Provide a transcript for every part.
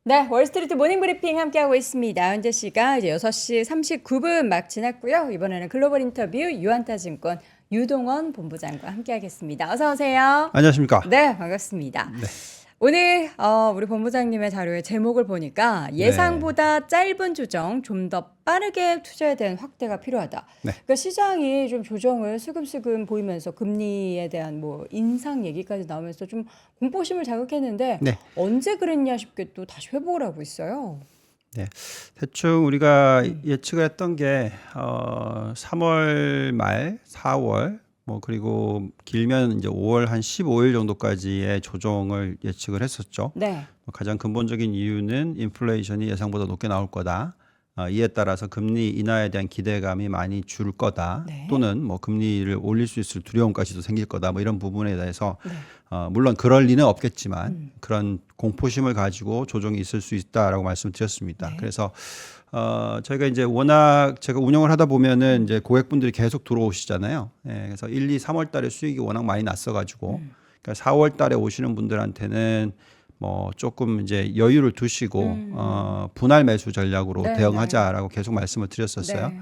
네, 월스트리트 모닝 브리핑 함께하고 있습니다. 현재 시각 이제 6시 39분 막 지났고요. 이번에는 글로벌 인터뷰 유한타증권 유동원 본부장과 함께하겠습니다. 어서 오세요. 안녕하십니까? 네, 반갑습니다. 네. 오늘 우리 본부장님의 자료의 제목을 보니까 예상보다 짧은 조정, 좀 더 빠르게 투자에 대한 확대가 필요하다. 네. 그러니까 시장이 좀 조정을 슬금슬금 보이면서 금리에 대한 뭐 인상 얘기까지 나오면서 좀 공포심을 자극했는데 네. 언제 그랬냐 싶게 또 다시 회복을 하고 있어요. 네. 대충 우리가 예측을 했던 게 3월 말, 4월 뭐 그리고 길면 이제 5월 한 15일 정도까지의 조정을 예측을 했었죠. 네. 가장 근본적인 이유는 인플레이션이 예상보다 높게 나올 거다. 이에 따라서 금리 인하에 대한 기대감이 많이 줄 거다. 네. 또는 뭐 금리를 올릴 수 있을 두려움까지도 생길 거다. 뭐 이런 부분에 대해서 네. 물론 그럴 리는 없겠지만 그런 공포심을 가지고 조정이 있을 수 있다라고 말씀드렸습니다. 네. 그래서 저희가 이제 워낙 제가 운영을 하다 보면은 이제 고객분들이 계속 들어오시잖아요. 예, 그래서 1, 2, 3월 달에 수익이 워낙 많이 났어가지고 그러니까 4월 달에 오시는 분들한테는 뭐 조금 이제 여유를 두시고 분할 매수 전략으로 네, 대응하자라고 계속 말씀을 드렸었어요. 네.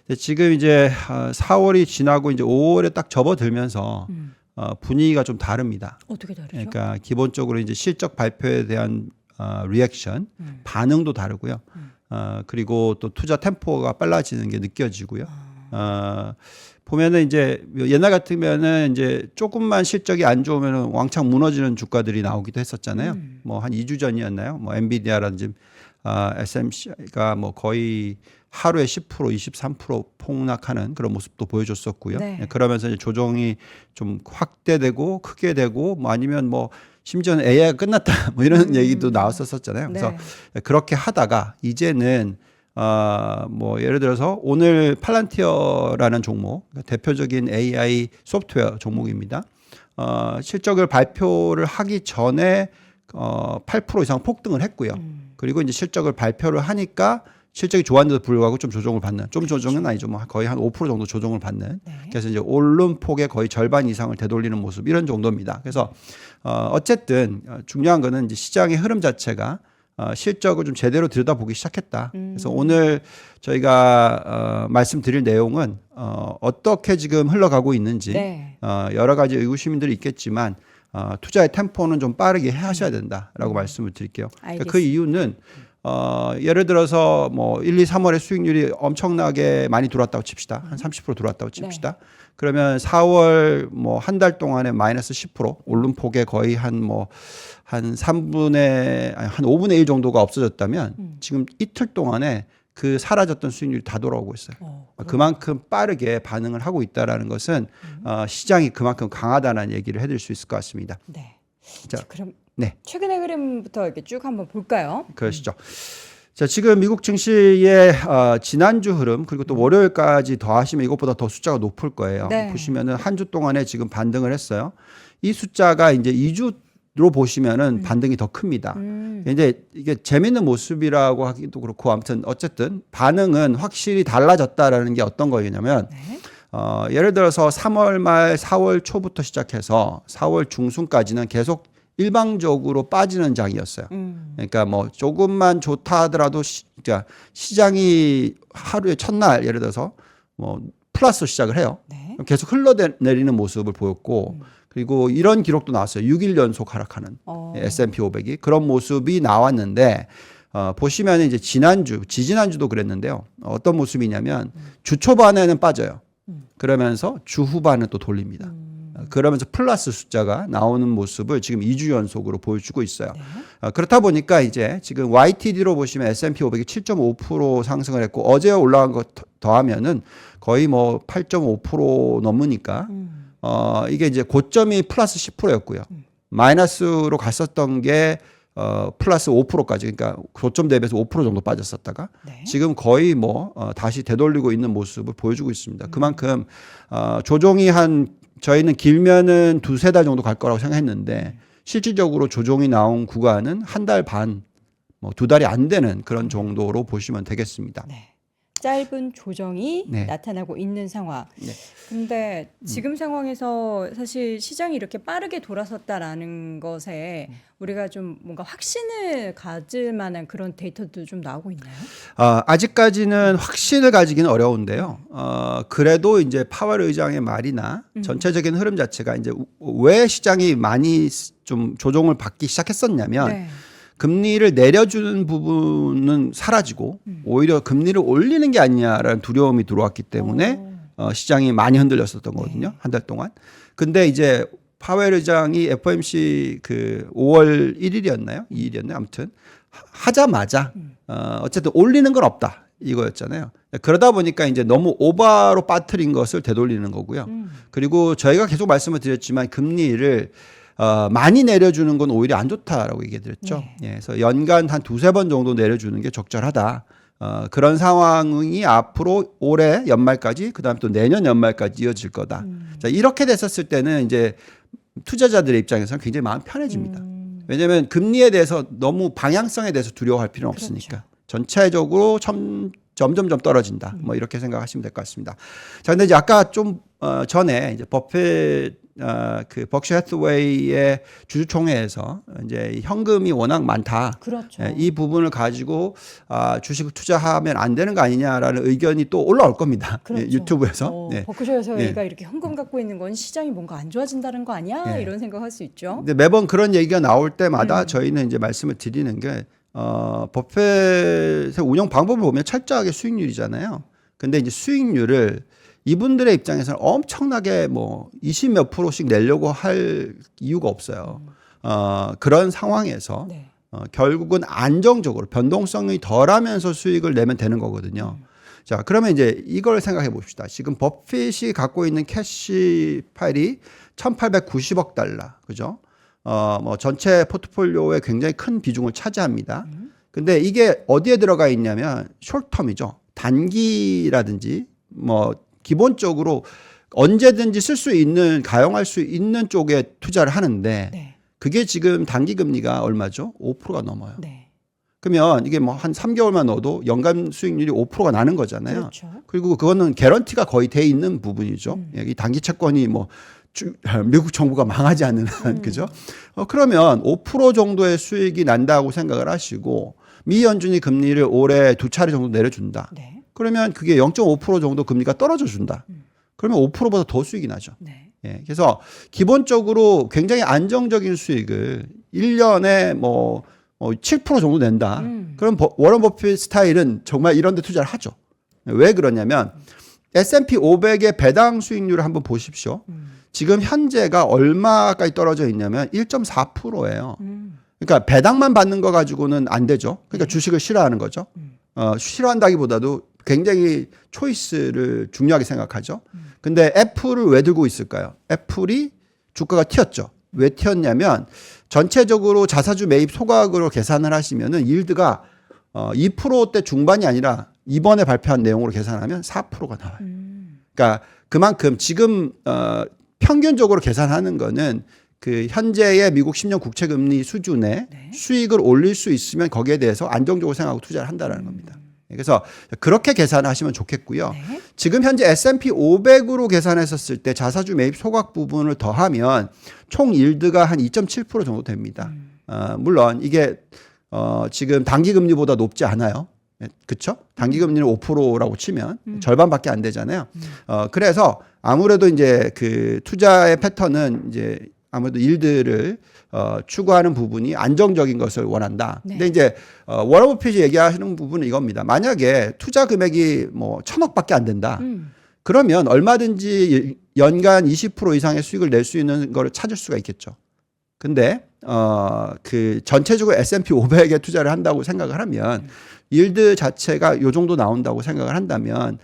근데 지금 이제 4월이 지나고 이제 5월에 딱 접어들면서 분위기가 좀 다릅니다. 어떻게 다르죠? 그러니까 기본적으로 이제 실적 발표에 대한 리액션, 반응도 다르고요. 그리고 또 투자 템포가 빨라지는 게 느껴지고요. 보면은 이제 옛날 같으면은 이제 조금만 실적이 안 좋으면은 왕창 무너지는 주가들이 나오기도 했었잖아요. 뭐 한 2주 전이었나요? 뭐 엔비디아라든지 SMC가 뭐 거의 하루에 10%, 23% 폭락하는 그런 모습도 보여줬었고요. 네. 그러면서 이제 조정이 좀 확대되고 크게 되고 뭐 아니면 뭐 심지어는 AI가 끝났다 뭐 이런 얘기도 나왔었잖아요. 그래서 네. 그렇게 하다가 이제는 뭐 예를 들어서 오늘 팔란티어라는 종목 대표적인 AI 소프트웨어 종목입니다. 실적을 발표를 하기 전에 8% 이상 폭등을 했고요. 그리고 이제 실적을 발표를 하니까 실적이 좋았는데도 불구하고 좀 조정을 받는, 좀 조정은 아니죠. 뭐 거의 한 5% 정도 조정을 받는. 네. 그래서 이제 오른 폭의 거의 절반 이상을 되돌리는 모습 이런 정도입니다. 그래서 어쨌든 중요한 거는 이제 시장의 흐름 자체가 실적을 좀 제대로 들여다보기 시작했다. 그래서 오늘 저희가 말씀드릴 내용은 어떻게 지금 흘러가고 있는지 네. 여러 가지 의구심들이 있겠지만 투자의 템포는 좀 빠르게 하셔야 된다라고 말씀을 드릴게요. 그러니까 그 이유는 예를 들어서 뭐 1, 2, 3월에 수익률이 엄청나게 많이 들어왔다고 칩시다. 한 30% 들어왔다고 칩시다. 네. 그러면 4월 뭐 한 달 동안에 마이너스 10% 오른 폭에 거의 한 5분의 1 정도가 없어졌다면 지금 이틀 동안에 그 사라졌던 수익률이 다 돌아오고 있어요. 그만큼 빠르게 반응을 하고 있다라는 것은 시장이 그만큼 강하다는 얘기를 해드릴 수 있을 것 같습니다. 네. 자, 그럼 네. 최근의 흐름부터 이렇게 쭉 한번 볼까요? 그러시죠. 자, 지금 미국 증시의 지난주 흐름 그리고 또 월요일까지 더하시면 이것보다 더 숫자가 높을 거예요. 네. 보시면은 한 주 동안에 지금 반등을 했어요. 이 숫자가 이제 2주로 보시면은 반등이 더 큽니다. 이제 이게 재밌는 모습이라고 하기도 그렇고 아무튼 어쨌든 반응은 확실히 달라졌다라는 게 어떤 거냐면 네. 예를 들어서 3월 말 4월 초부터 시작해서 4월 중순까지는 계속 일방적으로 빠지는 장이었어요. 그러니까 뭐 조금만 좋다 하더라도 그러니까 시장이 하루에 첫날 예를 들어서 뭐 플러스 시작을 해요. 네. 계속 흘러내리는 모습을 보였고 그리고 이런 기록도 나왔어요. 6일 연속 하락하는 S&P 500이 그런 모습이 나왔는데 보시면 이제 지지난주도 그랬는데요. 어떤 모습이냐면 주 초반에는 빠져요. 그러면서 주 후반은 또 돌립니다. 그러면서 플러스 숫자가 나오는 모습을 지금 2주 연속으로 보여주고 있어요. 네. 그렇다 보니까 이제 지금 YTD로 보시면 S&P 500이 7.5% 상승을 했고 어제 올라간 거 더하면은 거의 뭐 8.5% 넘으니까 이게 이제 고점이 플러스 10%였고요. 마이너스로 갔었던 게 플러스 5%까지 그러니까 고점 대비해서 5% 정도 빠졌었다가 네. 지금 거의 뭐 다시 되돌리고 있는 모습을 보여주고 있습니다. 그만큼 조정이 저희는 길면은 2-3달 정도 갈 거라고 생각했는데 실질적으로 조정이 나온 구간은 한 달 반, 뭐 2달이 안 되는 그런 정도로 보시면 되겠습니다. 네. 짧은 조정이 네. 나타나고 있는 상황. 네. 근데 지금 상황에서 사실 시장이 이렇게 빠르게 돌아섰다라는 것에 우리가 좀 뭔가 확신을 가질 만한 그런 데이터도 좀 나오고 있나요? 아직까지는 확신을 가지기는 어려운데요. 그래도 이제 파월 의장의 말이나 전체적인 흐름 자체가 이제 왜 시장이 많이 좀 조정을 받기 시작했었냐면 네. 금리를 내려주는 부분은 사라지고 오히려 금리를 올리는 게 아니냐라는 두려움이 들어왔기 때문에 시장이 많이 흔들렸었던 거거든요. 한 달 동안. 근데 이제 파웰 의장이 FOMC 그 5월 1일이었나요? 2일이었나요? 아무튼 하자마자 어쨌든 올리는 건 없다. 이거였잖아요. 그러다 보니까 이제 너무 오바로 빠뜨린 것을 되돌리는 거고요. 그리고 저희가 계속 말씀을 드렸지만 금리를 많이 내려주는 건 오히려 안 좋다라고 얘기 드렸죠. 예, 그래서 연간 한 두세 번 정도 내려주는 게 적절하다. 그런 상황이 앞으로 올해 연말까지 그다음에 또 내년 연말까지 이어질 거다. 자, 이렇게 됐었을 때는 이제 투자자들의 입장에서는 굉장히 마음 편해집니다. 왜냐하면 금리에 대해서 너무 방향성에 대해서 두려워할 필요는 없으니까. 그렇죠. 전체적으로 점점점 떨어진다. 뭐 이렇게 생각하시면 될 것 같습니다. 자, 근데 이제 아까 좀 전에 이제 버핏 그 버크셔 해서웨이의 주주총회에서 이제 현금이 워낙 많다. 그렇죠. 이 부분을 가지고 주식을 투자하면 안 되는 거 아니냐라는 의견이 또 올라올 겁니다. 그렇죠. 유튜브에서. 네. 버크셔에서 얘가 이렇게 현금 갖고 있는 건 시장이 뭔가 안 좋아진다는 거 아니야? 이런 생각할 수 있죠. 근데 매번 그런 얘기가 나올 때마다 저희는 이제 말씀을 드리는 게 버핏의 운영 방법을 보면 철저하게 수익률이잖아요. 근데 이제 수익률을 이분들의 입장에서는 엄청나게 뭐 20 몇 프로씩 내려고 할 이유가 없어요. 그런 상황에서 네. 결국은 안정적으로 변동성이 덜하면서 수익을 내면 되는 거거든요. 자, 그러면 이제 이걸 생각해 봅시다. 지금 버핏이 갖고 있는 캐시 파일이 1,890억 달러, 그죠? 뭐 전체 포트폴리오에 굉장히 큰 비중을 차지합니다. 근데 이게 어디에 들어가 있냐면 숏텀이죠. 단기라든지 뭐 기본적으로 언제든지 쓸 수 있는 가용할 수 있는 쪽에 투자를 하는데 네. 그게 지금 단기 금리가 얼마죠? 5%가 넘어요. 네. 그러면 이게 뭐 한 3개월만 넣어도 연간 수익률이 5%가 나는 거잖아요. 그렇죠. 그리고 그거는 개런티가 거의 돼 있는 부분이죠. 이 단기 채권이 뭐 미국 정부가 망하지 않는 한 그죠? 그러면 5% 정도의 수익이 난다고 생각을 하시고 미 연준이 금리를 올해 2차례 정도 내려준다. 네. 그러면 그게 0.5% 정도 금리가 떨어져 준다. 그러면 5%보다 더 수익이 나죠. 네. 예, 그래서 기본적으로 굉장히 안정적인 수익을 1년에 뭐 7% 정도 낸다. 그럼 워런 버핏 스타일은 정말 이런 데 투자를 하죠. 왜 그러냐면 S&P 500의 배당 수익률을 한번 보십시오. 지금 현재가 얼마까지 떨어져 있냐면 1.4%예요. 그러니까 배당만 받는 거 가지고는 안 되죠. 그러니까 주식을 싫어하는 거죠. 싫어한다기보다도 굉장히 초이스를 중요하게 생각하죠. 근데 애플을 왜 들고 있을까요? 애플이 주가가 튀었죠. 왜 튀었냐면 전체적으로 자사주 매입 소각으로 계산을 하시면은 일드가 2%대 중반이 아니라 이번에 발표한 내용으로 계산하면 4%가 나와요. 그러니까 그만큼 지금 평균적으로 계산하는 거는 그 현재의 미국 10년 국채 금리 수준의 네. 수익을 올릴 수 있으면 거기에 대해서 안정적으로 생각하고 투자를 한다라는 겁니다. 그래서 그렇게 계산하시면 좋겠고요. 네. 지금 현재 S&P 500으로 계산했었을 때 자사주 매입 소각 부분을 더하면 총 일드가 한 2.7% 정도 됩니다. 물론 이게 지금 단기 금리보다 높지 않아요. 그렇죠? 단기 금리는 5%라고 치면 절반밖에 안 되잖아요. 그래서 아무래도 이제 그 투자의 패턴은 이제 아무래도 일들을 추구하는 부분이 안정적인 것을 원한다. 네. 근데 이제 워런 버핏이 얘기하시는 부분은 이겁니다. 만약에 투자 금액이 뭐 1,000억밖에 안 된다. 그러면 얼마든지 연간 20% 이상의 수익을 낼 수 있는 걸 찾을 수가 있겠죠. 근데 그 전체적으로 S&P 500에 투자를 한다고 생각을 하면 일드 자체가 요 정도 나온다고 생각을 한다면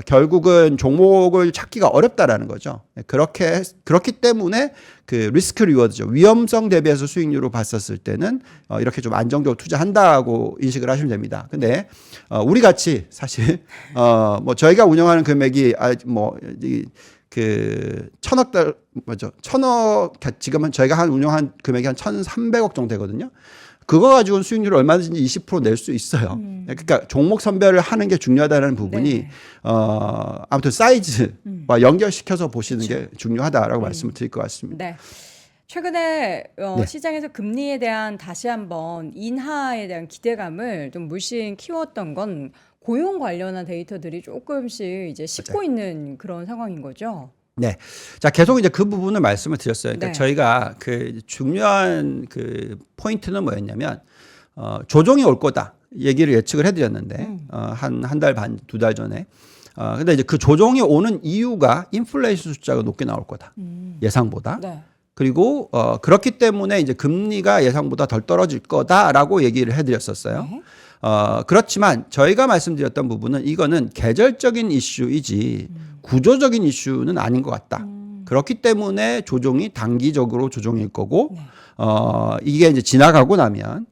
결국은 종목을 찾기가 어렵다라는 거죠. 그렇기 때문에 그 리스크 리워드죠. 위험성 대비해서 수익률을 봤었을 때는 이렇게 좀 안정적으로 투자한다고 인식을 하시면 됩니다. 근데 우리 같이 사실 뭐 저희가 운영하는 금액이 그 1,000억 지금은 저희가 운영한 금액이 한 1,300억 정도 되거든요. 그거 가지고는 수익률을 얼마든지 20% 낼 수 있어요. 그러니까 종목 선별을 하는 게 중요하다는 부분이 네. 아무튼 사이즈와 연결시켜서 보시는 게 중요하다라고 말씀을 드릴 것 같습니다. 네. 최근에 네. 시장에서 금리에 대한 다시 한번 인하에 대한 기대감을 좀 물씬 키웠던 건 고용 관련한 데이터들이 조금씩 이제 씻고 있는 그런 상황인 거죠. 네. 자, 계속 이제 그 부분을 말씀을 드렸어요. 그러니까 네. 저희가 그 중요한 그 포인트는 뭐였냐면, 조정이 올 거다. 얘기를 예측을 해드렸는데, 한 달 반, 2달 전에. 근데 이제 그 조정이 오는 이유가 인플레이션 숫자가 높게 나올 거다. 예상보다. 네. 그리고 그렇기 때문에 이제 금리가 예상보다 덜 떨어질 거다라고 얘기를 해드렸었어요. 네. 그렇지만 저희가 말씀드렸던 부분은 이거는 계절적인 이슈이지 구조적인 이슈는 아닌 것 같다. 그렇기 때문에 조정이 단기적으로 조정일 거고, 네. 이게 이제 지나가고 나면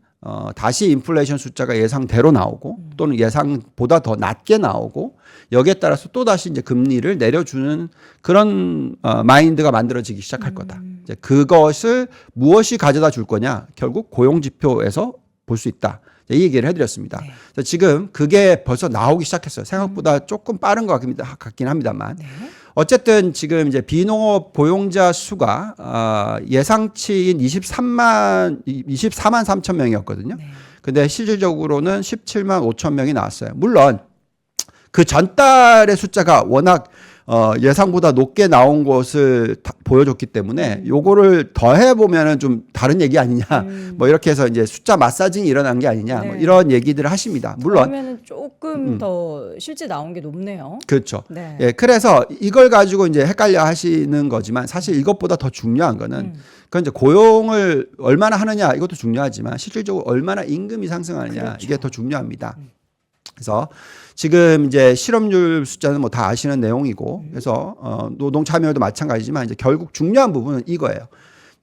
다시 인플레이션 숫자가 예상대로 나오고 또는 예상보다 더 낮게 나오고 여기에 따라서 또 다시 이제 금리를 내려주는 그런 마인드가 만들어지기 시작할 거다. 이제 그것을 무엇이 가져다 줄 거냐? 결국 고용 지표에서 볼 수 있다. 이 얘기를 해드렸습니다. 네. 그래서 지금 그게 벌써 나오기 시작했어요. 생각보다 조금 빠른 것 같긴 합니다만. 네. 어쨌든 지금 이제 비농업 고용자 수가 예상치인 24만 3천 명이었거든요. 네. 근데 실질적으로는 17만 5천 명이 나왔어요. 물론 그 전달의 숫자가 워낙 예상보다 높게 나온 것을 보여줬기 때문에 요거를 더해 보면은 좀 다른 얘기 아니냐. 뭐 이렇게 해서 이제 숫자 마사징이 일어난 게 아니냐. 뭐 네. 이런 얘기들을 하십니다. 물론 그러면은 조금 더 실제 나온 게 높네요. 그렇죠. 네. 예, 그래서 이걸 가지고 이제 헷갈려 하시는 거지만 사실 이것보다 더 중요한 거는 그건 이제 고용을 얼마나 하느냐 이것도 중요하지만 실질적으로 얼마나 임금이 상승하느냐 그렇죠. 이게 더 중요합니다. 그래서 지금 이제 실업률 숫자는 뭐 다 아시는 내용이고 그래서 노동 참여율도 마찬가지지만 이제 결국 중요한 부분은 이거예요.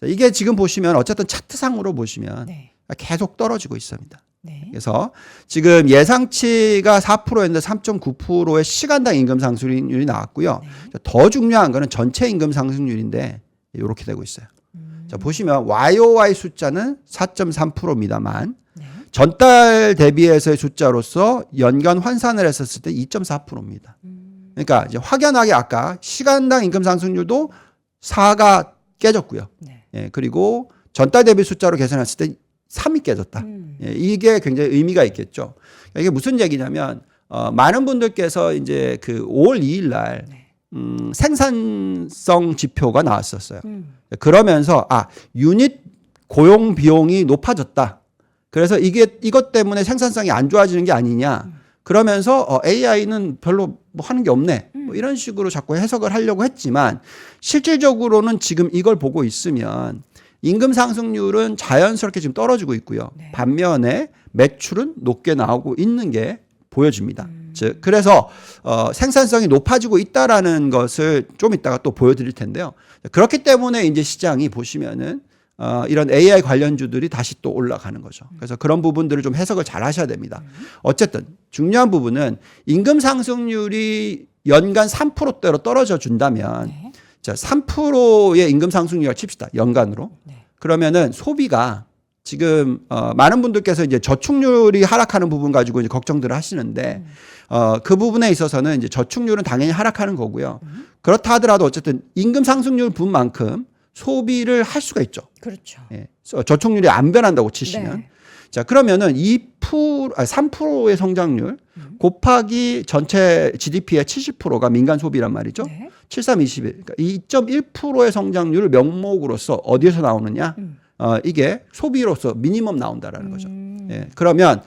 이게 지금 보시면 어쨌든 차트상으로 보시면 네. 계속 떨어지고 있습니다. 네. 그래서 지금 예상치가 4%였는데 3.9%의 시간당 임금 상승률이 나왔고요. 더 중요한 거는 전체 임금 상승률인데 이렇게 되고 있어요. 자, 보시면 YOY 숫자는 4.3%입니다만 네. 전달 대비해서의 숫자로서 연간 환산을 했었을 때 2.4%입니다. 그러니까 이제 확연하게 아까 시간당 임금 상승률도 4가 깨졌고요. 네. 예, 그리고 전달 대비 숫자로 계산했을 때 3이 깨졌다. 예, 이게 굉장히 의미가 있겠죠. 이게 무슨 얘기냐면 많은 분들께서 이제 그 5월 2일 날 생산성 지표가 나왔었어요. 그러면서 유닛 고용 비용이 높아졌다. 그래서 이것 때문에 생산성이 안 좋아지는 게 아니냐. 그러면서 AI는 별로 뭐 하는 게 없네. 뭐 이런 식으로 자꾸 해석을 하려고 했지만 실질적으로는 지금 이걸 보고 있으면 임금 상승률은 자연스럽게 지금 떨어지고 있고요. 네. 반면에 매출은 높게 나오고 있는 게 보여집니다. 즉 그래서 생산성이 높아지고 있다라는 것을 좀 이따가 또 보여드릴 텐데요. 그렇기 때문에 이제 시장이 보시면은 이런 AI 관련주들이 다시 또 올라가는 거죠. 그래서 그런 부분들을 좀 해석을 잘 하셔야 됩니다. 어쨌든 중요한 부분은 임금 상승률이 연간 3%대로 떨어져 준다면 네. 자, 3%의 임금 상승률을 칩시다. 연간으로. 네. 그러면은 소비가 지금 많은 분들께서 이제 저축률이 하락하는 부분 가지고 이제 걱정들을 하시는데 그 부분에 있어서는 이제 저축률은 당연히 하락하는 거고요. 그렇다 하더라도 어쨌든 임금 상승률 분만큼 소비를 할 수가 있죠. 그렇죠. 예. 저축률이 안 변한다고 치시면. 네. 자, 그러면은 3%의 성장률 곱하기 전체 GDP의 70%가 민간 소비란 말이죠. 네. 7321. 그러니까 2.1%의 성장률을 명목으로서 어디에서 나오느냐? 이게 소비로서 미니멈 나온다라는 거죠. 예. 그러면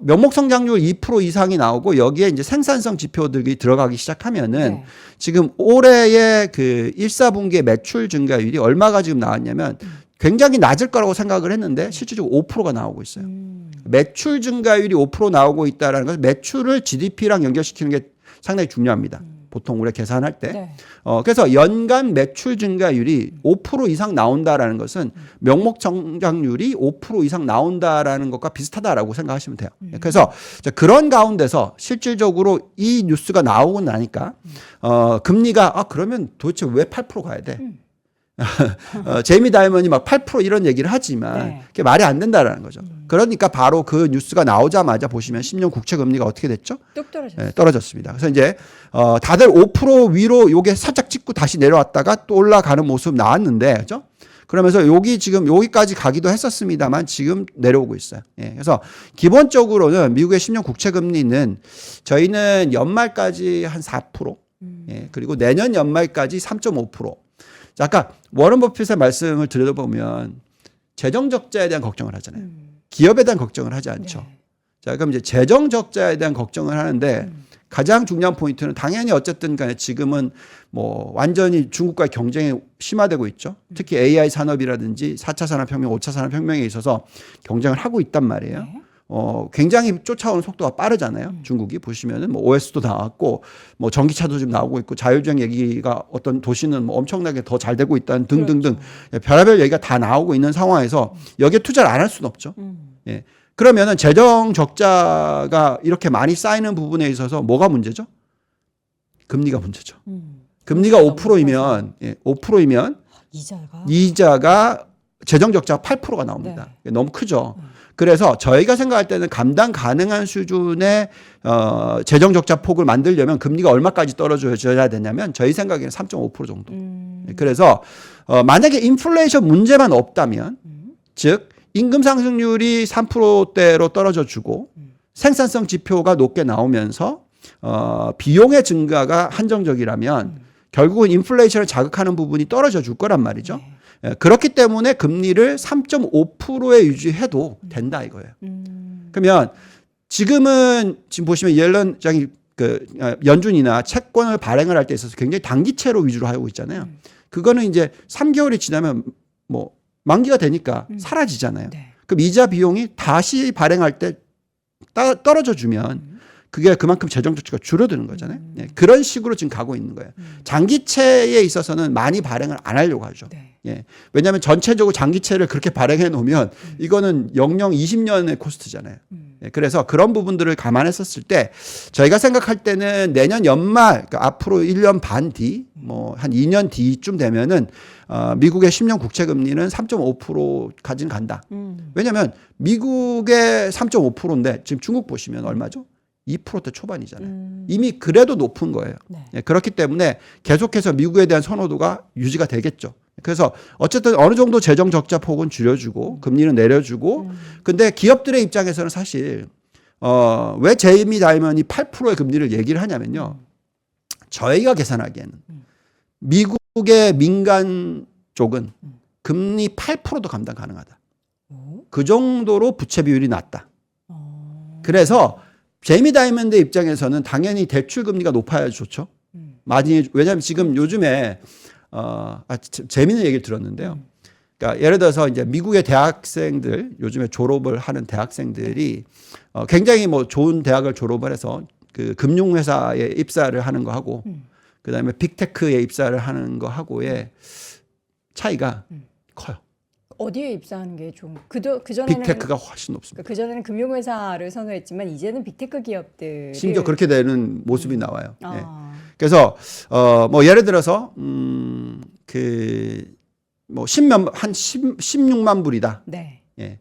명목 성장률 2% 이상이 나오고 여기에 이제 생산성 지표들이 들어가기 시작하면은 네. 지금 올해의 그 1사분기의 매출 증가율이 얼마가 지금 나왔냐면 굉장히 낮을 거라고 생각을 했는데 실질적으로 5%가 나오고 있어요. 매출 증가율이 5% 나오고 있다라는 것은 매출을 GDP랑 연결시키는 게 상당히 중요합니다. 보통 우리가 계산할 때. 네. 그래서 연간 매출 증가율이 5% 이상 나온다라는 것은 명목 성장률이 5% 이상 나온다라는 것과 비슷하다라고 생각하시면 돼요. 그래서 그런 가운데서 실질적으로 이 뉴스가 나오고 나니까 금리가 그러면 도대체 왜 8% 가야 돼? 제이미 다이먼이 막 8% 이런 얘기를 하지만 네. 그게 말이 안 된다라는 거죠. 그러니까 바로 그 뉴스가 나오자마자 보시면 10년 국채 금리가 어떻게 됐죠? 뚝 떨어졌어요. 네, 떨어졌습니다. 그래서 이제 다들 5% 위로 요게 살짝 찍고 다시 내려왔다가 또 올라가는 모습 나왔는데, 그죠? 그러면서 여기까지 가기도 했었습니다만 지금 내려오고 있어요. 예, 그래서 기본적으로는 미국의 10년 국채 금리는 저희는 연말까지 한 4%, 예, 그리고 내년 연말까지 3.5%. 자, 아까 워런 버핏의 말씀을 들여다보면 재정 적자에 대한 걱정을 하잖아요. 기업에 대한 걱정을 하지 않죠. 네. 자, 그럼 이제 재정 적자에 대한 걱정을 하는데 가장 중요한 포인트는 당연히 어쨌든 간에 지금은 뭐 완전히 중국과의 경쟁이 심화되고 있죠. 특히 AI 산업이라든지 4차 산업혁명, 5차 산업혁명에 있어서 경쟁을 하고 있단 말이에요. 네. 굉장히 쫓아오는 속도가 빠르잖아요. 중국이 보시면은 뭐 OS도 나왔고 뭐 전기차도 지금 나오고 있고 자율주행 얘기가 어떤 도시는 뭐 엄청나게 더 잘 되고 있다는 등등등 별의별 얘기가 다 나오고 있는 상황에서 여기에 투자를 안 할 수는 없죠. 예. 그러면은 재정 적자가 이렇게 많이 쌓이는 부분에 있어서 뭐가 문제죠? 금리가 문제죠. 금리가 5%이면 5%이면 이자가 재정 적자가 8%가 나옵니다. 너무 크죠. 그래서 저희가 생각할 때는 감당 가능한 수준의 재정 적자 폭을 만들려면 금리가 얼마까지 떨어져야 되냐면 저희 생각에는 3.5% 정도. 그래서 만약에 인플레이션 문제만 없다면 즉 임금 상승률이 3%대로 떨어져 주고 생산성 지표가 높게 나오면서 비용의 증가가 한정적이라면 결국은 인플레이션을 자극하는 부분이 떨어져 줄 거란 말이죠. 그렇기 때문에 금리를 3.5%에 유지해도 된다 이거예요. 그러면 지금 보시면 옐런장이 연준이나 채권을 발행을 할 때 있어서 굉장히 단기채로 위주로 하고 있잖아요. 그거는 이제 3개월이 지나면 뭐 만기가 되니까 사라지잖아요. 네. 그럼 이자 비용이 다시 발행할 때 떨어져 주면 그게 그만큼 재정 적자가 줄어드는 거잖아요. 네, 그런 식으로 지금 가고 있는 거예요. 장기채에 있어서는 많이 발행을 안 하려고 하죠. 네. 예. 왜냐하면 전체적으로 장기채를 그렇게 발행해 놓으면 이거는 영영 20년의 코스트잖아요. 예, 그래서 그런 부분들을 감안했었을 때 저희가 생각할 때는 내년 연말, 그러니까 앞으로 1년 반 뒤, 뭐 한 2년 뒤쯤 되면은 미국의 10년 국채 금리는 3.5%까지는 간다. 왜냐하면 미국의 3.5%인데 지금 중국 보시면 얼마죠? 2%대 초반이잖아요. 이미 그래도 높은 거예요. 네. 예, 그렇기 때문에 계속해서 미국에 대한 선호도가 유지가 되겠죠. 그래서 어쨌든 어느 정도 재정 적자 폭은 줄여주고 금리는 내려주고 근데 기업들의 입장에서는 사실 왜 제이미 다이먼이 8%의 금리를 얘기를 하냐면요. 저희가 계산하기에는 미국의 민간 쪽은 금리 8%도 감당 가능하다. 그 정도로 부채 비율이 낮다. 그래서 제이미 다이먼드 입장에서는 당연히 대출 금리가 높아야 좋죠. 왜냐하면 지금 요즘에 재미있는 얘기를 들었는데요. 그러니까 예를 들어서 이제 미국의 대학생들 요즘에 졸업을 하는 대학생들이 굉장히 뭐 좋은 대학을 졸업을 해서 그 금융회사에 입사를 하는 거 하고 그다음에 빅테크에 입사를 하는 거 하고의 차이가 커요. 어디에 입사하는 게 좀 그전에는 빅테크가 훨씬 높습니다. 그전에는 금융회사를 선호했지만 이제는 빅테크 기업들 심지어 그렇게 되는 모습이 나와요. 네. 아. 그래서 뭐 예를 들어서 뭐 16만 불이다. 네. 예.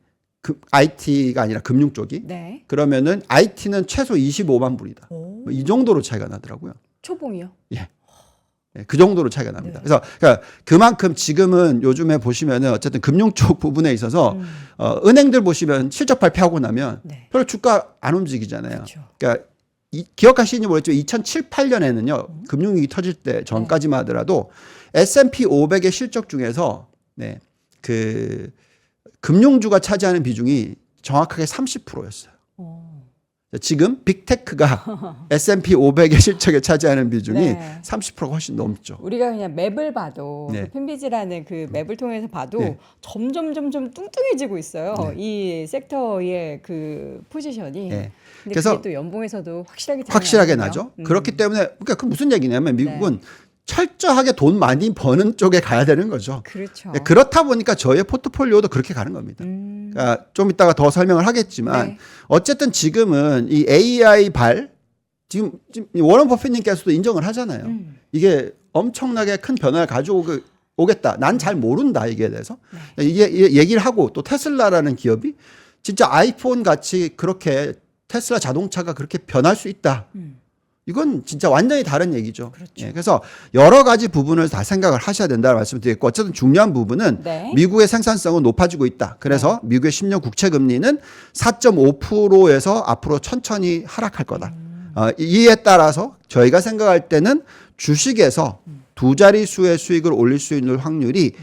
IT가 아니라 금융 쪽이. 네. 그러면은 IT는 최소 25만 불이다. 오. 이 정도로 차이가 나더라고요. 초봉이요? 예. 예, 그 정도로 차이가 납니다. 네. 그래서 그러니까 그만큼 지금은 요즘에 보시면은 어쨌든 금융 쪽 부분에 있어서 은행들 보시면 실적 발표하고 나면 네. 별로 주가 안 움직이잖아요. 그렇죠. 그러니까 기억하시는지 모르겠지만 2007, 8년에는요 금융위기 터질 때 전까지만 하더라도 S&P 500의 실적 중에서 네, 그 금융주가 차지하는 비중이 정확하게 30%였어요. 지금 빅테크가 S&P 500의 실적에 차지하는 비중이 네. 30%가 훨씬 넘죠. 우리가 그냥 맵을 봐도 네. 그 핀비지라는 그 맵을 통해서 봐도 네. 점점 뚱뚱해지고 있어요. 네. 이 섹터의 그 포지션이. 네. 근데 그래서 그게 또 연봉에서도 확실하게 확실하게 나거든요. 나죠. 그렇기 때문에 그러니까 그 무슨 얘기냐면 미국은 철저하게 돈 많이 버는 쪽에 가야 되는 거죠. 그렇죠. 네, 그렇다 보니까 저희의 포트폴리오도 그렇게 가는 겁니다. 그러니까 좀 이따가 더 설명을 하겠지만 네. 어쨌든 지금은 이 AI 지금 워런 버핏님께서도 인정을 하잖아요. 이게 엄청나게 큰 변화를 가져오고 오겠다. 난 잘 모른다 이게 대해서. 이게 얘기를 하고 또 테슬라라는 기업이 진짜 아이폰 같이 그렇게 테슬라 자동차가 그렇게 변할 수 있다. 이건 진짜 완전히 다른 얘기죠. 그렇죠. 예, 그래서 여러 가지 부분을 다 생각을 하셔야 된다는 말씀을 드리겠고 어쨌든 중요한 부분은 네. 미국의 생산성은 높아지고 있다. 그래서 미국의 10년 국채 금리는 4.5%에서 앞으로 천천히 하락할 거다. 이에 따라서 저희가 생각할 때는 주식에서 두 자릿수의 수익을 올릴 수 있는 확률이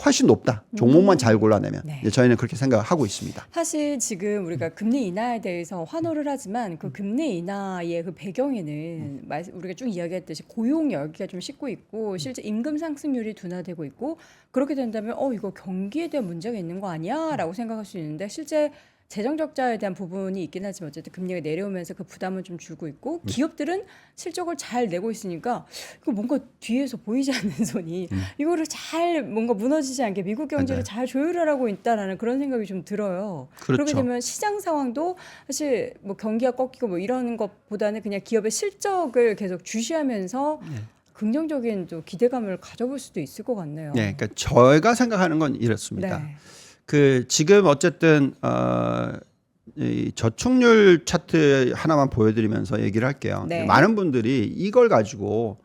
훨씬 높다. 종목만 잘 골라내면. 네. 이제 저희는 그렇게 생각을 하고 있습니다. 사실 지금 우리가 금리 인하에 대해서 환호를 하지만 그 금리 인하의 그 배경에는 우리가 쭉 이야기했듯이 고용 열기가 좀 싣고 있고 실제 임금 상승률이 둔화되고 있고 그렇게 된다면 이거 경기에 대한 문제가 있는 거 아니야라고 생각할 수 있는데 실제 재정 적자에 대한 부분이 있긴 하지만 어쨌든 금리가 내려오면서 그 부담을 좀 줄고 있고 기업들은 실적을 잘 내고 있으니까 이거 뭔가 뒤에서 보이지 않는 손이 이거를 잘 뭔가 무너지지 않게 미국 경제를 맞아요. 잘 조율을 하고 있다라는 그런 생각이 좀 들어요. 그렇죠. 그렇게 되면 시장 상황도 사실 뭐 경기가 꺾이고 뭐 이런 것보다는 그냥 기업의 실적을 계속 주시하면서 긍정적인 또 기대감을 가져볼 수도 있을 것 같네요. 네, 그러니까 저희가 생각하는 건 이렇습니다. 네. 그 지금 어쨌든 이 저축률 차트 하나만 보여드리면서 얘기를 할게요. 네. 많은 분들이 이걸 가지고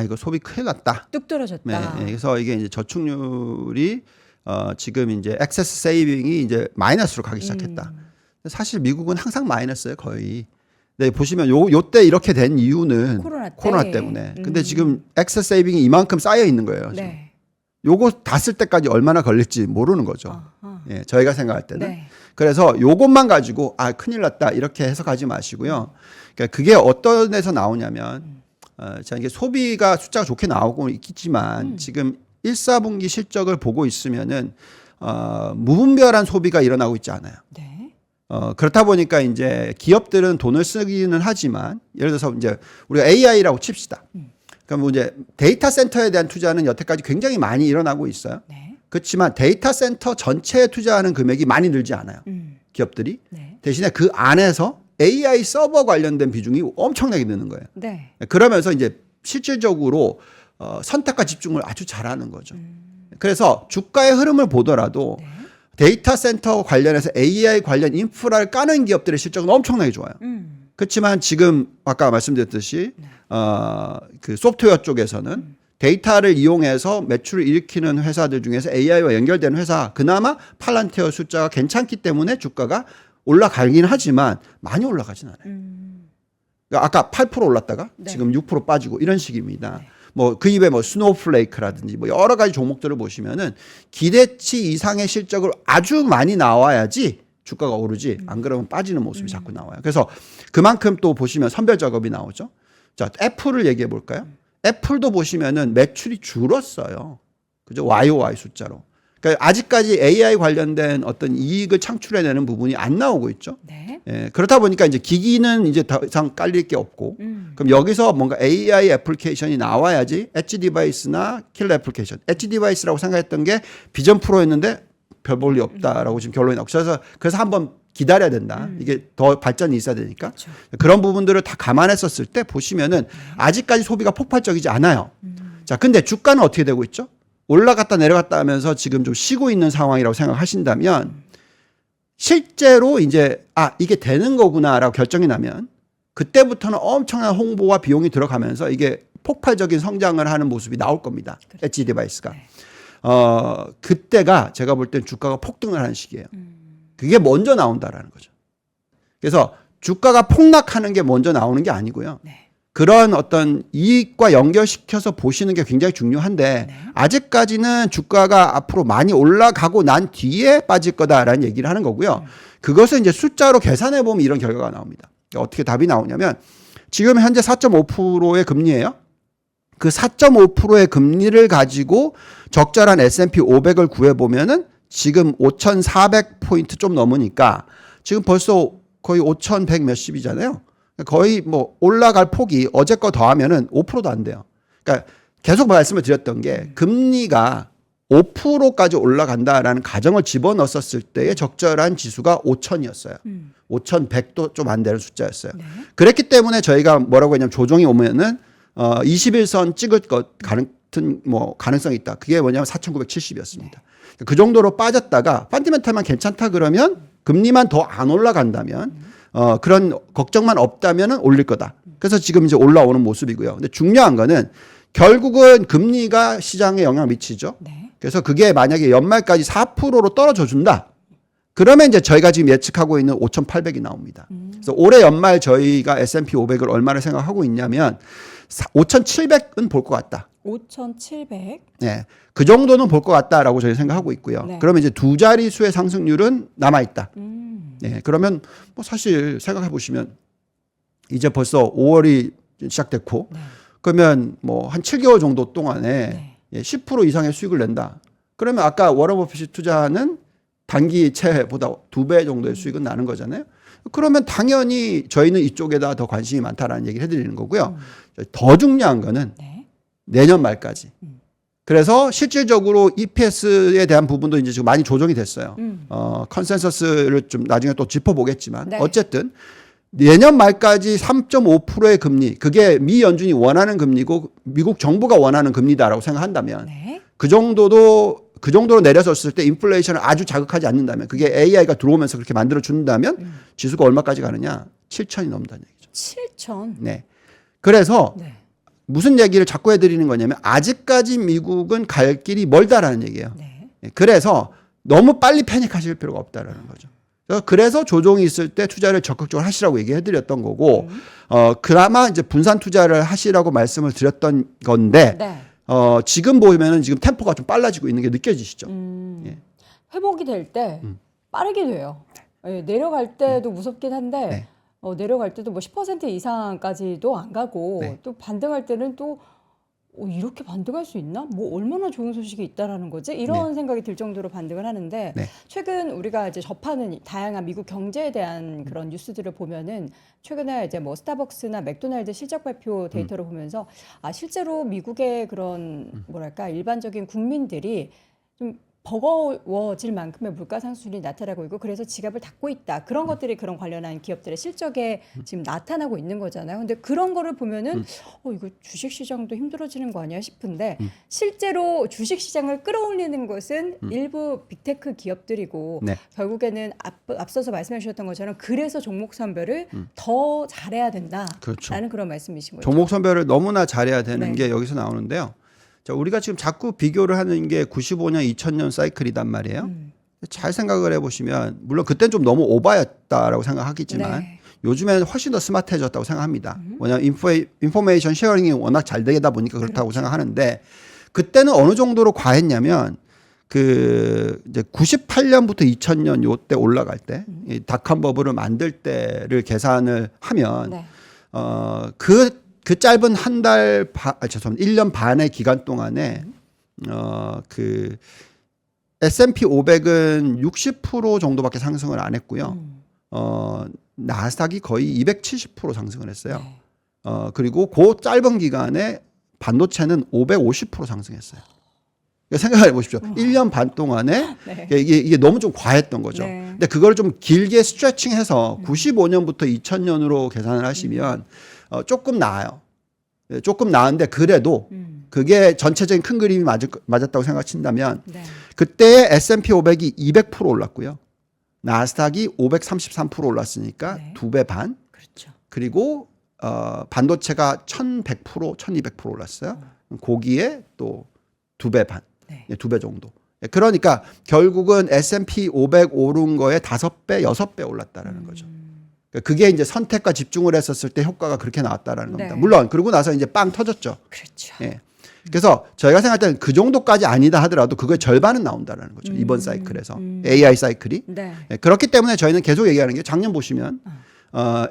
이거 소비 큰일 났다. 뚝 떨어졌다. 네, 그래서 이게 이제 저축률이 지금 이제 액세스 세이빙이 이제 마이너스로 가기 시작했다. 사실 미국은 항상 마이너스예요, 거의. 네, 보시면 요때 이렇게 된 이유는 코로나 때문에. 근데 지금 액세스 세이빙이 이만큼 쌓여 있는 거예요. 지금. 네. 요거 다 쓸 때까지 얼마나 걸릴지 모르는 거죠. 예, 저희가 생각할 때는. 네. 그래서 요것만 가지고 큰일 났다 이렇게 해석하지 마시고요. 그러니까 그게 어떤 데서 나오냐면 자 이게 소비가 숫자가 좋게 나오고 있겠지만 지금 1, 4분기 실적을 보고 있으면은 무분별한 소비가 일어나고 있지 않아요. 네. 그렇다 보니까 이제 기업들은 돈을 쓰기는 하지만 예를 들어서 이제 우리가 AI라고 칩시다. 그럼 이제 데이터 센터에 대한 투자는 여태까지 굉장히 많이 일어나고 있어요. 네. 그렇지만 데이터 센터 전체에 투자하는 금액이 많이 늘지 않아요. 기업들이. 네. 대신에 그 안에서 AI 서버 관련된 비중이 엄청나게 느는 거예요. 네. 그러면서 이제 실질적으로 선택과 집중을 아주 잘하는 거죠. 그래서 주가의 흐름을 보더라도 네. 데이터 센터 관련해서 AI 관련 인프라를 까는 기업들의 실적은 엄청나게 좋아요. 그렇지만 지금 아까 말씀드렸듯이 그 소프트웨어 쪽에서는 데이터를 이용해서 매출을 일으키는 회사들 중에서 AI와 연결되는 회사 그나마 팔란티어 숫자가 괜찮기 때문에 주가가 올라가긴 하지만 많이 올라가진 않아요. 그러니까 아까 8% 올랐다가 네. 지금 6% 빠지고 이런 식입니다. 뭐 그 입에 뭐 스노우플레이크라든지 뭐 여러 가지 종목들을 보시면은 기대치 이상의 실적을 아주 많이 나와야지 주가가 오르지 안 그러면 빠지는 모습이 자꾸 나와요. 그래서 그만큼 또 보시면 선별 작업이 나오죠. 자, 애플을 얘기해 볼까요? 애플도 보시면은 매출이 줄었어요. 그죠? YOY 숫자로. 그러니까 아직까지 AI 관련된 어떤 이익을 창출해내는 부분이 안 나오고 있죠. 네. 예, 그렇다 보니까 이제 기기는 이제 더 이상 깔릴 게 없고, 그럼 여기서 뭔가 AI 애플리케이션이 나와야지 엣지 디바이스나 킬러 애플리케이션, 엣지 디바이스라고 생각했던 게 비전 프로였는데 별 볼 일 없다라고 지금 결론이 나고 그래서 한번 기다려야 된다. 이게 더 발전이 있어야 되니까. 그렇죠. 그런 부분들을 다 감안했었을 때 보시면은 아직까지 소비가 폭발적이지 않아요. 자, 근데 주가는 어떻게 되고 있죠? 올라갔다 내려갔다 하면서 지금 좀 쉬고 있는 상황이라고 생각하신다면 실제로 이제 이게 되는 거구나라고 결정이 나면 그때부터는 엄청난 홍보와 비용이 들어가면서 이게 폭발적인 성장을 하는 모습이 나올 겁니다. 엣지 디바이스가. 그때가 제가 볼 땐 주가가 폭등을 하는 시기예요. 그게 먼저 나온다라는 거죠. 그래서 주가가 폭락하는 게 먼저 나오는 게 아니고요. 네. 그런 어떤 이익과 연결시켜서 보시는 게 굉장히 중요한데 아직까지는 주가가 앞으로 많이 올라가고 난 뒤에 빠질 거다라는 얘기를 하는 거고요. 그것을 이제 숫자로 계산해 보면 이런 결과가 나옵니다. 어떻게 답이 나오냐면 지금 현재 4.5%의 금리예요. 그 4.5%의 금리를 가지고 적절한 S&P 500을 구해보면은 지금 5,400포인트 좀 넘으니까 지금 벌써 거의 5,100 몇십이잖아요. 거의 뭐 올라갈 폭이 어제 거 더하면은 5%도 안 돼요. 그러니까 계속 말씀을 드렸던 게 금리가 5%까지 올라간다라는 가정을 집어넣었을 때의 적절한 지수가 5,000이었어요. 5,100도 좀 안 되는 숫자였어요. 네. 그랬기 때문에 저희가 뭐라고 했냐면 조정이 오면은 21선 찍을 것 같은 뭐 가능성이 있다. 그게 뭐냐면 4,970이었습니다. 그 정도로 빠졌다가 펀디멘탈만 괜찮다 그러면 금리만 더 안 올라간다면 그런 걱정만 없다면은 올릴 거다. 그래서 지금 이제 올라오는 모습이고요. 근데 중요한 거는 결국은 금리가 시장에 영향을 미치죠. 네. 그래서 그게 만약에 연말까지 4%로 떨어져 준다. 그러면 이제 저희가 지금 예측하고 있는 5,800이 나옵니다. 그래서 올해 연말 저희가 S&P 500을 얼마를 생각하고 있냐면 5,700은 볼 것 같다. 5,700. 네. 그 정도는 볼 것 같다라고 저희 생각하고 있고요. 네. 그러면 이제 두 자릿수의 상승률은 남아 있다. 네. 그러면 뭐 사실 생각해 보시면 이제 벌써 5월이 시작됐고 네. 그러면 뭐 한 7개월 정도 동안에 네. 10% 이상의 수익을 낸다. 그러면 아까 워런 버핏이 투자하는 단기채보다 2배 정도의 수익은 나는 거잖아요. 그러면 당연히 저희는 이쪽에다 더 관심이 많다라는 얘기를 해드리는 거고요. 더 중요한 거는 네. 내년 말까지. 그래서 실질적으로 EPS에 대한 부분도 이제 지금 많이 조정이 됐어요. 컨센서스를 좀 나중에 또 짚어보겠지만 네. 어쨌든 내년 말까지 3.5%의 금리, 그게 미 연준이 원하는 금리고 미국 정부가 원하는 금리다라고 생각한다면 네. 그 정도로 내려섰을 때 인플레이션을 아주 자극하지 않는다면 그게 AI가 들어오면서 그렇게 만들어 준다면 지수가 얼마까지 가느냐? 7천이 넘는다는 얘기죠. 7천. 네. 그래서 네. 무슨 얘기를 자꾸 해드리는 거냐면 아직까지 미국은 갈 길이 멀다라는 얘기예요. 네. 그래서 너무 빨리 패닉하실 필요가 없다라는 거죠. 그래서 조정이 있을 때 투자를 적극적으로 하시라고 얘기해드렸던 거고, 그나마 이제 분산 투자를 하시라고 말씀을 드렸던 건데, 네. 지금 보면은 지금 템포가 좀 빨라지고 있는 게 느껴지시죠? 예. 회복이 될 때 빠르게 돼요. 예, 내려갈 때도 무섭긴 한데 네. 내려갈 때도 뭐 10% 이상까지도 안 가고 네. 또 반등할 때는 또 이렇게 반등할 수 있나? 뭐 얼마나 좋은 소식이 있다라는 거지? 이런 생각이 들 정도로 반등을 하는데 네. 최근 우리가 이제 접하는 다양한 미국 경제에 대한 그런 뉴스들을 보면은 최근에 이제 뭐 스타벅스나 맥도날드 실적 발표 데이터를 보면서 실제로 미국의 그런 뭐랄까 일반적인 국민들이 좀 버거워질 만큼의 물가 상승률이 나타나고 있고 그래서 지갑을 닫고 있다. 그런 것들이 그런 관련한 기업들의 실적에 지금 나타나고 있는 거잖아요. 근데 그런 거를 보면은 이거 주식 시장도 힘들어지는 거 아니야 싶은데 실제로 주식 시장을 끌어올리는 것은 일부 빅테크 기업들이고 네. 결국에는 앞서서 말씀해 주셨던 것처럼 그래서 종목 선별을 더 잘해야 된다라는 그렇죠. 그런 말씀이신 거죠. 종목 선별을 너무나 잘해야 되는 네. 게 여기서 나오는데요. 자, 우리가 지금 자꾸 비교를 하는 게 95년, 2000년 사이클이단 말이에요. 잘 생각을 해보시면 물론 그때는 좀 너무 오바였다라고 생각하겠지만 네. 요즘에는 훨씬 더 스마트해졌다고 생각합니다. 왜냐하면 인포메이션 쉐어링이 워낙 잘 되다 보니까 그렇다고 생각하는데 그때는 어느 정도로 과했냐면 그 이제 98년부터 2000년 요때 올라갈 때 이 닷컴 버블을 만들 때를 계산을 하면 네. 그 짧은 한 달 죄송합니다. 1년 반의 기간 동안에 그 S&P 500은 60% 정도밖에 상승을 안 했고요. 나스닥이 거의 270% 상승을 했어요. 네. 그리고 그 짧은 기간에 반도체는 550% 상승했어요. 생각해 보십시오. 1년 반 동안에 네. 이게 너무 좀 과했던 거죠. 네. 근데 그걸 좀 길게 스트레칭해서 95년부터 2000년으로 계산을 하시면 조금 나아요. 조금 나은데 그래도 그게 전체적인 큰 그림이 맞았다고 생각하신다면 네. 그때 S&P 500이 200% 올랐고요. 나스닥이 533% 올랐으니까 네. 2배 반. 그렇죠. 그리고 반도체가 1100%, 1200% 올랐어요. 거기에 또 2배 반. 네. 2배 정도. 그러니까 결국은 S&P 500 오른 거에 5배, 6배 올랐다라는 거죠. 그게 이제 선택과 집중을 했었을 때 효과가 그렇게 나왔다라는 겁니다. 네. 물론 그러고 나서 이제 빵 터졌죠. 그렇죠. 예. 그래서 저희가 생각할 때는 그 정도까지 아니다 하더라도 그거의 절반은 나온다라는 거죠. 이번 사이클에서 AI 사이클이. 네. 예, 그렇기 때문에 저희는 계속 얘기하는 게 작년 보시면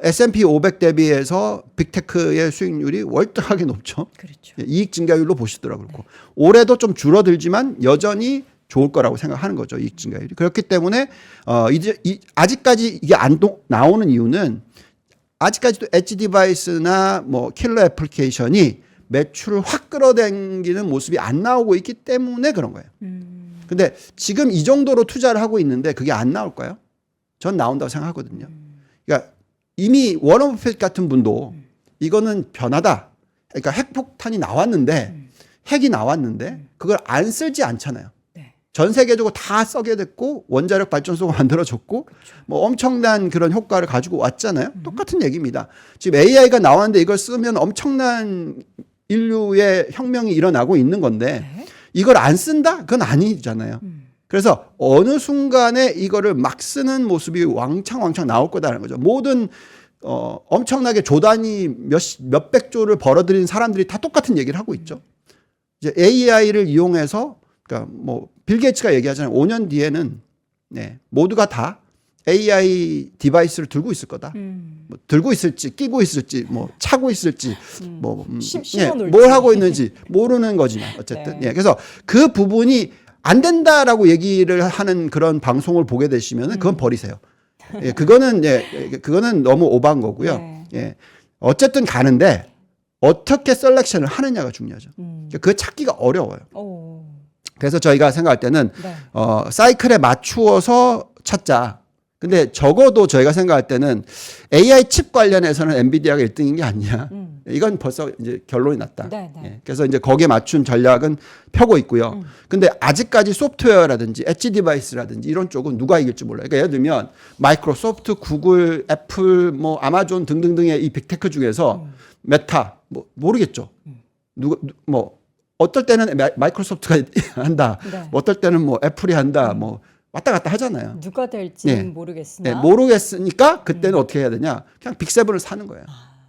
S&P 500 대비해서 빅테크의 수익률이 월등하게 높죠. 그렇죠. 예, 이익 증가율로 보시더라고요. 그렇고 올해도 좀 줄어들지만 여전히 좋을 거라고 생각하는 거죠. 이익 증가율이. 그렇기 때문에 이제 아직까지 이게 안 나오는 이유는 아직까지도 엣지 디바이스나 뭐 킬러 애플리케이션이 매출을 확 끌어당기는 모습이 안 나오고 있기 때문에 그런 거예요. 근데 지금 이 정도로 투자를 하고 있는데 그게 안 나올까요? 전 나온다고 생각하거든요. 그러니까 이미 워런 버핏 같은 분도 이거는 변하다. 그러니까 핵폭탄이 나왔는데 핵이 나왔는데 그걸 안 쓸지 않잖아요. 네. 전 세계적으로 다 써게 됐고 원자력 발전소가 만들어졌고 뭐 엄청난 그런 효과를 가지고 왔잖아요. 똑같은 얘기입니다. 지금 AI가 나왔는데 이걸 쓰면 엄청난 인류의 혁명이 일어나고 있는 건데 네. 이걸 안 쓴다? 그건 아니잖아요. 그래서 어느 순간에 이거를 막 쓰는 모습이 왕창 나올 거다라는 거죠. 모든 엄청나게 조단위 몇백 조를 벌어들인 사람들이 다 똑같은 얘기를 하고 있죠. 이제 AI를 이용해서 그러니까 뭐 빌 게이츠가 얘기하잖아요. 5년 뒤에는 네, 모두가 다 AI 디바이스를 들고 있을 거다. 뭐 들고 있을지 끼고 있을지 뭐 차고 있을지 뭐 뭘 하고 있는지 모르는 거지만 어쨌든 네. 예, 그래서 그 부분이 안 된다라고 얘기를 하는 그런 방송을 보게 되시면은 그건 버리세요. 예, 그거는 너무 오버한 거고요. 네. 예, 어쨌든 가는데 어떻게 셀렉션을 하느냐가 중요하죠. 그 찾기가 어려워요. 오. 그래서 저희가 생각할 때는 네. 사이클에 맞추어서 찾자. 근데 적어도 저희가 생각할 때는 AI 칩 관련해서는 엔비디아가 1등인 게 아니냐. 이건 벌써 이제 결론이 났다. 네, 네. 예, 그래서 이제 거기에 맞춘 전략은 펴고 있고요. 근데 아직까지 소프트웨어라든지 엣지 디바이스라든지 이런 쪽은 누가 이길지 몰라요. 그러니까 예를 들면 마이크로소프트, 구글, 애플, 뭐 아마존 등등등의 이 빅테크 중에서 메타 뭐 모르겠죠. 뭐 어떨 때는 마이크로소프트가 한다. 네. 어떨 때는 뭐 애플이 한다. 뭐 왔다 갔다 하잖아요. 누가 될지는 네. 모르겠으나 네, 모르겠으니까 그때는 어떻게 해야 되냐? 그냥 빅세븐을 사는 거예요.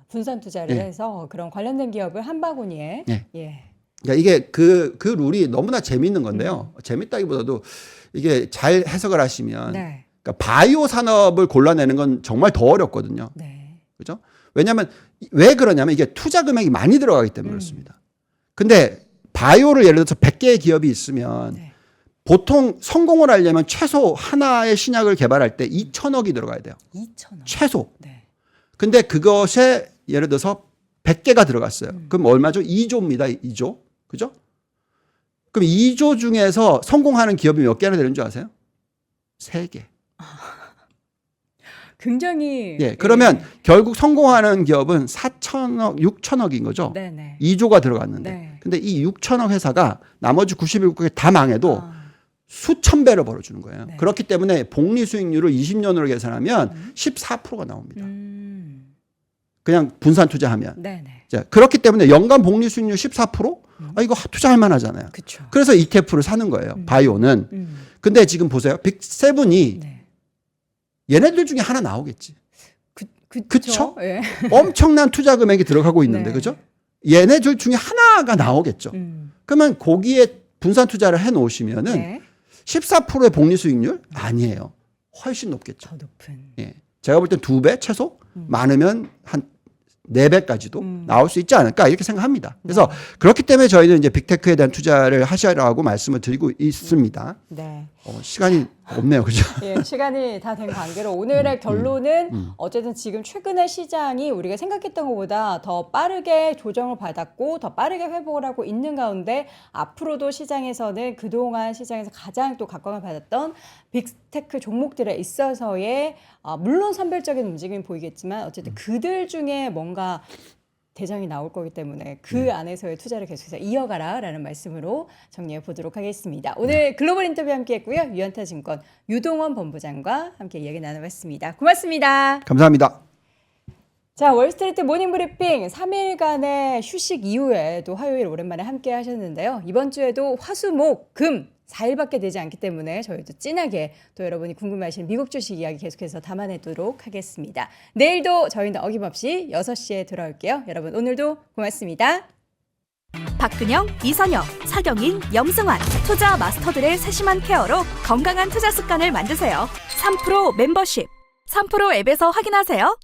분산 투자를 네. 해서 그런 관련된 기업을 한 바구니에 네. 예. 그러니까 이게 그 룰이 너무나 재밌는 건데요. 재밌다기보다도 이게 잘 해석을 하시면 네. 그러니까 바이오 산업을 골라내는 건 정말 더 어렵거든요. 네. 그죠? 왜냐하면 왜 그러냐면 이게 투자 금액이 많이 들어가기 때문에 그렇습니다. 근데 바이오를 예를 들어서 100개의 기업이 있으면 네. 보통 성공을 하려면 최소 하나의 신약을 개발할 때 2천억이 들어가야 돼요. 2,000원. 최소. 네. 근데 그것에 예를 들어서 100개가 들어갔어요. 그럼 얼마죠? 2조입니다. 2조. 그죠? 그럼 2조 중에서 성공하는 기업이 몇 개나 되는 줄 아세요? 3개. 굉장히 예. 그러면 결국 성공하는 기업은 4천억, 6천억인 거죠. 네, 네. 2조가 들어갔는데. 네. 근데 이 6천억 회사가 나머지 91국에 다 망해도 아. 수천 배를 벌어주는 거예요. 네. 그렇기 때문에 복리 수익률을 20년으로 계산하면 14%가 나옵니다. 그냥 분산 투자하면. 네, 네. 자, 그렇기 때문에 연간 복리 수익률 14%? 아, 이거 투자할 만하잖아요. 그렇죠. 그래서 ETF를 사는 거예요. 바이오는. 근데 지금 보세요. 빅7이 네. 얘네들 중에 하나 나오겠지. 그쵸? 예. 엄청난 투자 금액이 들어가고 있는데, 네. 그죠? 얘네들 중에 하나가 나오겠죠. 그러면 거기에 분산 투자를 해 놓으시면은 네. 14%의 복리 수익률? 아니에요. 훨씬 높겠죠. 더 높은. 예. 제가 볼 땐 2배 최소? 많으면 한 4배까지도 나올 수 있지 않을까 이렇게 생각합니다. 그래서 그렇기 때문에 저희는 이제 빅테크에 대한 투자를 하시라고 말씀을 드리고 있습니다. 네. 시간이 없네요. 그죠? 예, 시간이 다 된 관계로 오늘의 결론은 어쨌든 지금 최근에 시장이 우리가 생각했던 것보다 더 빠르게 조정을 받았고 더 빠르게 회복을 하고 있는 가운데 앞으로도 시장에서는 그동안 시장에서 가장 또 각광을 받았던 빅테크 종목들에 있어서의 물론 선별적인 움직임이 보이겠지만 어쨌든 그들 중에 뭔가 대장이 나올 거기 때문에 그 안에서의 투자를 계속해서 이어가라라는 말씀으로 정리해 보도록 하겠습니다. 오늘 글로벌 인터뷰 함께했고요. 유한타증권 유동원 본부장과 함께 이야기 나눠봤습니다. 고맙습니다. 감사합니다. 자, 월스트리트 모닝브리핑 3일간의 휴식 이후에 또 화요일 오랜만에 함께 하셨는데요. 이번 주에도 화, 수, 목, 금 4일밖에 되지 않기 때문에 저희도 진하게 또 여러분이 궁금해하시는 미국 주식 이야기 계속해서 담아내도록 하겠습니다. 내일도 저희는 어김없이 6시에 돌아올게요. 여러분 오늘도 고맙습니다. 박근영, 이선영, 사경인, 염승환 투자 마스터들의 세심한 케어로 건강한 투자 습관을 만드세요. 3프로 멤버십 3프로 앱에서 확인하세요.